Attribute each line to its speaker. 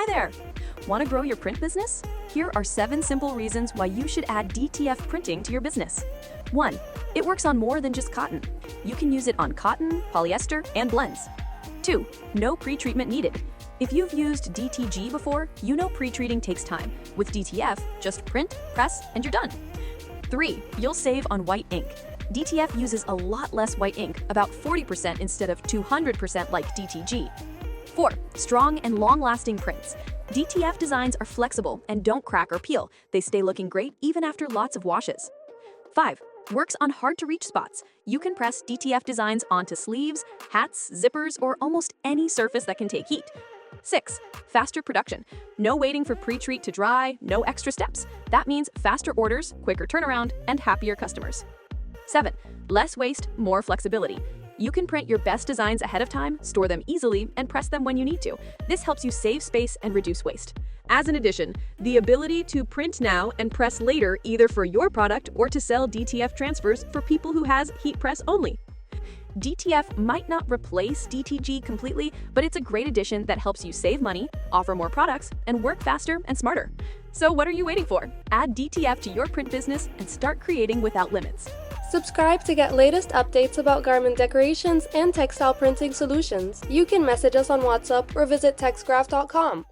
Speaker 1: Hi there! Want to grow your print business? Here are 7 simple reasons why you should add DTF printing to your business. 1. It works on more than just cotton. You can use it on cotton, polyester, and blends. 2. No pre-treatment needed. If you've used DTG before, you know pre-treating takes time. With DTF, just print, press, and you're done. 3. You'll save on white ink. DTF uses a lot less white ink, about 40% instead of 200% like DTG. 4. Strong and long-lasting prints. DTF designs are flexible and don't crack or peel. They stay looking great even after lots of washes. 5. Works on hard-to-reach spots. You can press DTF designs onto sleeves, hats, zippers, or almost any surface that can take heat. 6. Faster production. No waiting for pre-treat to dry, no extra steps. That means faster orders, quicker turnaround, and happier customers. 7. Less waste, more flexibility. You can print your best designs ahead of time, store them easily, and press them when you need to. This helps you save space and reduce waste. As an addition, the ability to print now and press later either for your product or to sell DTF transfers for people who has heat press only. DTF might not replace DTG completely, but it's a great addition that helps you save money, offer more products, and work faster and smarter. So what are you waiting for? Add DTF to your print business and start creating without limits.
Speaker 2: Subscribe to get latest updates about garment decorations and textile printing solutions. You can message us on WhatsApp or visit textgraph.com.